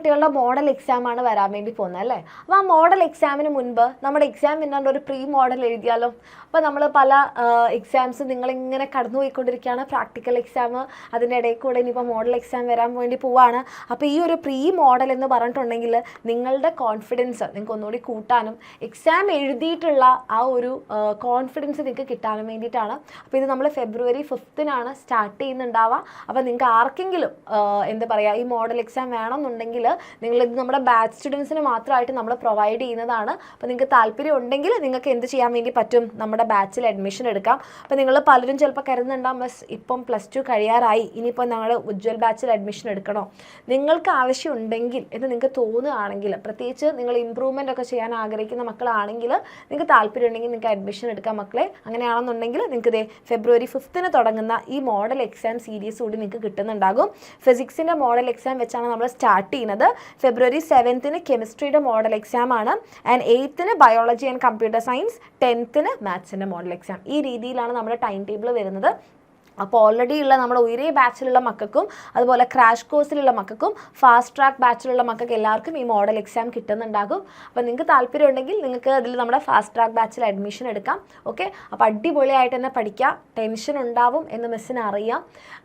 കുട്ടികളുടെ model exam ആണ് വരാൻ വേണ്ടി പോകുന്നത് അല്ലേ. അപ്പോൾ ആ മോഡൽ എക്സാമിന് മുൻപ് നമ്മുടെ എക്സാം വിന്നറിൻ്റെ ഒരു പ്രീ മോഡൽ എഴുതിയാലോ. അപ്പോൾ നമ്മൾ പല എക്സാംസ് നിങ്ങളിങ്ങനെ കടന്നു പോയിക്കൊണ്ടിരിക്കുകയാണ്. പ്രാക്ടിക്കൽ എക്സാം, അതിൻ്റെ ഇടയിൽ കൂടെ ഇനിയിപ്പോൾ മോഡൽ എക്സാം വരാൻ വേണ്ടി പോവുകയാണ്. അപ്പോൾ ഈ ഒരു പ്രീ മോഡൽ എന്ന് പറഞ്ഞിട്ടുണ്ടെങ്കിൽ നിങ്ങളുടെ കോൺഫിഡൻസ് നിങ്ങൾക്ക് ഒന്നുകൂടി കൂട്ടാനും എക്സാം എഴുതിയിട്ടുള്ള ആ ഒരു കോൺഫിഡൻസ് നിങ്ങൾക്ക് കിട്ടാനും വേണ്ടിയിട്ടാണ്. അപ്പോൾ ഇത് നമ്മൾ ഫെബ്രുവരി 5 സ്റ്റാർട്ട് ചെയ്യുന്നുണ്ടാവുക. അപ്പോൾ നിങ്ങൾക്ക് ആർക്കെങ്കിലും എന്താ പറയുക ഈ മോഡൽ എക്സാം വേണമെന്നുണ്ടെങ്കിൽ നിങ്ങളിത് നമ്മുടെ ബാച്ച് സ്റ്റുഡൻസിന് മാത്രമായിട്ട് നമ്മൾ പ്രൊവൈഡ് ചെയ്യുന്നതാണ്. അപ്പോൾ നിങ്ങൾക്ക് താല്പര്യം ഉണ്ടെങ്കിൽ നിങ്ങൾക്ക് എന്ത് ചെയ്യാൻ വേണ്ടി പറ്റും, നമ്മുടെ ബാച്ചിൽ അഡ്മിഷൻ എടുക്കാം. അപ്പോൾ നിങ്ങൾ പലരും ചിലപ്പോൾ കരുതുന്നുണ്ടാകും ബസ് ഇപ്പം +2 കഴിയാറായി, ഇനിയിപ്പോൾ ഞങ്ങളുടെ ഉജ്ജ്വൽ ബാച്ചിൽ അഡ്മിഷൻ എടുക്കണോ. നിങ്ങൾക്ക് ആവശ്യമുണ്ടെങ്കിൽ എന്ന് നിങ്ങൾക്ക് തോന്നുകയാണെങ്കിൽ, പ്രത്യേകിച്ച് നിങ്ങൾ ഇമ്പ്രൂവ്മെൻ്റ് ഒക്കെ ചെയ്യാൻ ആഗ്രഹിക്കുന്ന മക്കളാണെങ്കിൽ നിങ്ങൾക്ക് താല്പര്യം ഉണ്ടെങ്കിൽ നിങ്ങൾക്ക് അഡ്മിഷൻ എടുക്കാം മക്കളെ. അങ്ങനെയാണെന്നുണ്ടെങ്കിൽ നിങ്ങൾക്ക് ഇതേ ഫെബ്രുവരി 5 തുടങ്ങുന്ന ഈ മോഡൽ എക്സാം സീരീസ് കൂടി നിങ്ങൾക്ക് കിട്ടുന്നുണ്ടാകും. ഫിസിക്സിൻ്റെ മോഡൽ എക്സാം വെച്ചാണ് നമ്മൾ സ്റ്റാർട്ട് ചെയ്യുന്നത്. ഫെബ്രുവരി 7 കെമിസ്ട്രിയുടെ മോഡൽ എക്സാം ആണ്, and 8 biology and computer science, 10 മാത്സിൻ്റെ മോഡൽ എക്സാം. ഈ രീതിയിലാണ് നമ്മുടെ ടൈം ടേബിൾ വരുന്നത്. അപ്പോൾ ഓൾറെഡി ഉള്ള നമ്മുടെ ഉയരെ ബാച്ചിലുള്ള മക്കൾക്കും അതുപോലെ ക്രാഷ് കോഴ്സിലുള്ള മക്കൾക്കും ഫാസ്റ്റ് ട്രാക്ക് ബാച്ചിലുള്ള മക്കൾക്ക് എല്ലാവർക്കും ഈ മോഡൽ എക്സാം കിട്ടുന്നുണ്ടാകും. അപ്പോൾ നിങ്ങൾക്ക് താല്പര്യം ഉണ്ടെങ്കിൽ നിങ്ങൾക്ക് അതിൽ നമ്മുടെ ഫാസ്റ്റ് ട്രാക്ക് ബാച്ചിൽ അഡ്മിഷൻ എടുക്കാം. ഓക്കെ, അപ്പോൾ അടിപൊളിയായിട്ട് തന്നെ പഠിക്കുക. ടെൻഷൻ ഉണ്ടാവും എന്ന് മിസ്സിന് അറിയാം.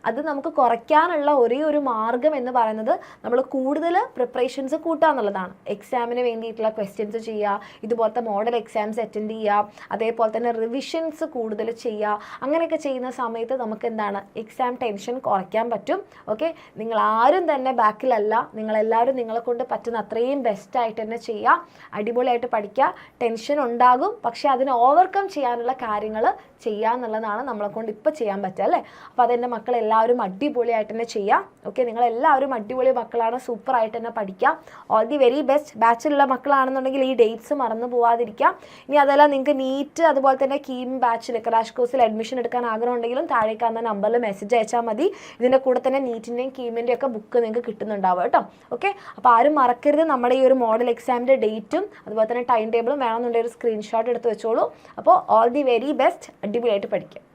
അത് നമുക്ക് കുറയ്ക്കാനുള്ള ഒരേ ഒരു മാർഗ്ഗം എന്ന് പറയുന്നത് നമ്മൾ കൂടുതൽ പ്രിപ്പറേഷൻസ് കൂട്ടുക എന്നുള്ളതാണ്. എക്സാമിന് വേണ്ടിയിട്ടുള്ള ക്വസ്റ്റ്യൻസ് ചെയ്യുക, ഇതുപോലത്തെ മോഡൽ എക്സാംസ് അറ്റൻഡ് ചെയ്യുക, അതേപോലെ തന്നെ റിവിഷൻസ് കൂടുതൽ ചെയ്യുക. അങ്ങനെയൊക്കെ ചെയ്യുന്ന സമയത്ത് നമുക്ക് എന്താണ് എക്സാം ടെൻഷൻ കുറയ്ക്കാൻ പറ്റും. ഓക്കെ, നിങ്ങൾ ആരും തന്നെ ബാക്കിലല്ല, നിങ്ങളെല്ലാവരും നിങ്ങളെ കൊണ്ട് പറ്റുന്ന അത്രയും ബെസ്റ്റായിട്ട് തന്നെ ചെയ്യുക. അടിപൊളിയായിട്ട് പഠിക്കുക. ടെൻഷൻ ഉണ്ടാകും, പക്ഷേ അതിനെ ഓവർകം ചെയ്യാനുള്ള കാര്യങ്ങൾ ചെയ്യുക എന്നുള്ളതാണ് നമ്മളെ കൊണ്ട് ഇപ്പോൾ ചെയ്യാൻ പറ്റുക അല്ലേ. അപ്പോൾ അതെൻ്റെ മക്കളെല്ലാവരും അടിപൊളിയായിട്ട് തന്നെ ചെയ്യുക. ഓക്കെ, നിങ്ങളെല്ലാവരും അടിപൊളി മക്കളാണ്, സൂപ്പറായിട്ട് തന്നെ പഠിക്കുക. All the very best. ബാച്ചിലുള്ള മക്കളാണെന്നുണ്ടെങ്കിൽ ഈ ഡേറ്റ്സ് മറന്നു പോവാതിരിക്കുക. ഇനി അതല്ല നിങ്ങൾക്ക് നീറ്റ് അതുപോലെ തന്നെ കീം ബാച്ചിൽ ക്രാഷ് കോഴ്സിൽ അഡ്മിഷൻ എടുക്കാൻ ആഗ്രഹം ഉണ്ടെങ്കിലും താഴേക്ക് എന്ന നമ്പറിൽ മെസ്സേജ് അയച്ചാൽ മതി. ഇതിൻ്റെ കൂടെ തന്നെ നീറ്റിൻ്റെയും കീമിൻ്റെയും ഒക്കെ ബുക്ക് നിങ്ങൾക്ക് കിട്ടുന്നുണ്ടാവും കേട്ടോ. ഓക്കെ, അപ്പോൾ ആരും മറക്കരുത് നമ്മുടെ ഈ ഒരു മോഡൽ എക്സാമിൻ്റെ ഡേറ്റും അതുപോലെ തന്നെ ടൈം ടേബിളും വേണമെന്നുണ്ടെങ്കിൽ ഒരു സ്ക്രീൻഷോട്ട് എടുത്ത് വെച്ചോളൂ. അപ്പോൾ ഓൾ ദി വെരി ബെസ്റ്റ്. അടിപൊളിയായിട്ട് പഠിക്കുക.